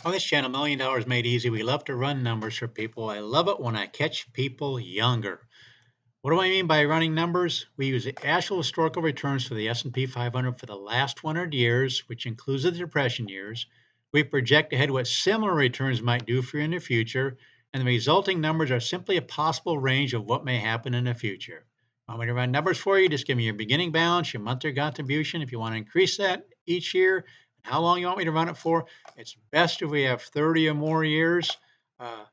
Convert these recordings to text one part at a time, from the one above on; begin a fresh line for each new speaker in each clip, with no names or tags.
On this channel, Million Dollars Made Easy, we love to run numbers for people. I love it when I catch people younger. What do I mean by running numbers? We use the actual historical returns for the S&P 500 for the last 100 years, which includes the depression years. We project ahead what similar returns might do for you in the future, and the resulting numbers are simply a possible range of what may happen in the future. Want me to run numbers for you? Just give me your beginning balance, your monthly contribution. If you want to increase that each year, and how long you want me to run it for. It's best if we have 30 or more years. Uh,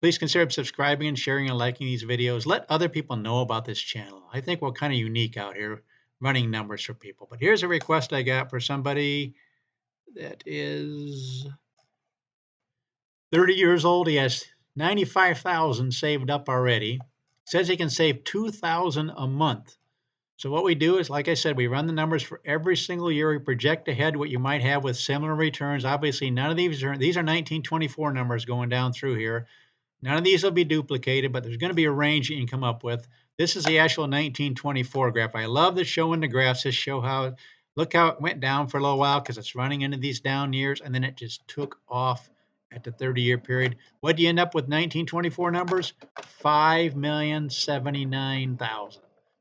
Please consider subscribing and sharing and liking these videos. Let other people know about this channel. I think we're kind of unique out here running numbers for people. But here's a request I got for somebody that is 30 years old. He has 95,000 saved up already. Says he can save 2,000 a month. So what we do is, like I said, we run the numbers for every single year. We project ahead what you might have with similar returns. Obviously, none of these are 1924 numbers going down through here. None of these will be duplicated, but there's going to be a range you can come up with. This is the actual 1924 graph. I love the showing the graphs. Just show how, look how it went down for a little while because it's running into these down years, and then it just took off at the 30-year period. What do you end up with 1924 numbers? 5,079,000.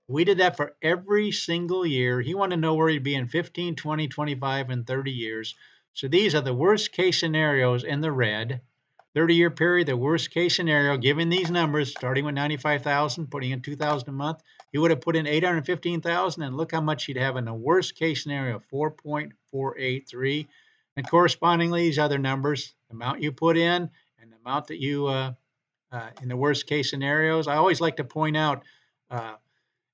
We did that for every single year. He wanted to know where he'd be in 15, 20, 25, and 30 years. So these are the worst case scenarios in the red. 30-year period, the worst case scenario, given these numbers, starting with 95,000, putting in 2,000 a month, he would have put in 815,000, and look how much he'd have in the worst case scenario, 4.483. And correspondingly, these other numbers, the amount you put in and the amount that you, in the worst case scenarios, I always like to point out,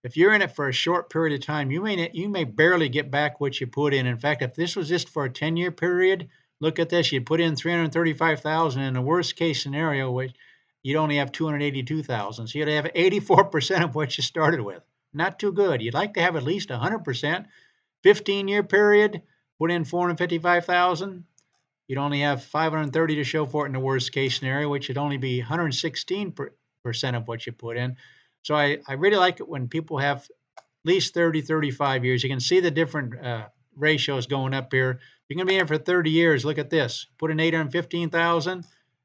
if you're in it for a short period of time, you may barely get back what you put in. In fact, if this was just for a 10-year period, look at this. You'd put in 335,000 in the worst case scenario, which you'd only have 282,000. So you'd have 84% of what you started with. Not too good. You'd like to have at least 100%. 15-year period, put in 455,000. You'd only have 530 to show for it in the worst case scenario, which would only be 116% of what you put in. So I really like it when people have at least 30, 35 years. You can see the different ratios going up here. If you're going to be in for 30 years, look at this. Put in 815,000.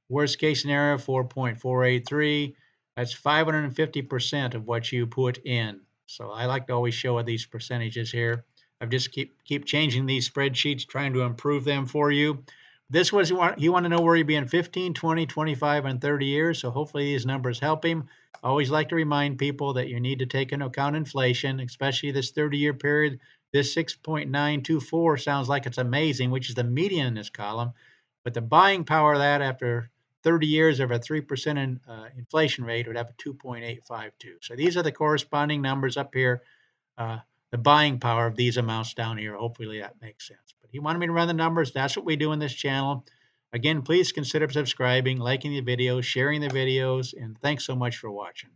Worst case scenario, 4.483. That's 550% of what you put in. So I like to always show these percentages here. I've just keep changing these spreadsheets, trying to improve them for you. This was he wanted to know where he'd be in 15, 20, 25, and 30 years. So hopefully these numbers help him. I always like to remind people that you need to take into account inflation, especially this 30-year period. This 6.924 sounds like it's amazing, which is the median in this column. But the buying power of that after 30 years of a 3% inflation rate would have a 2.852. So these are the corresponding numbers up here. The buying power of these amounts down here. Hopefully that makes sense. But he wanted me to run the numbers. That's what we do in this channel. Again, please consider subscribing, liking the videos, sharing the videos, and thanks so much for watching.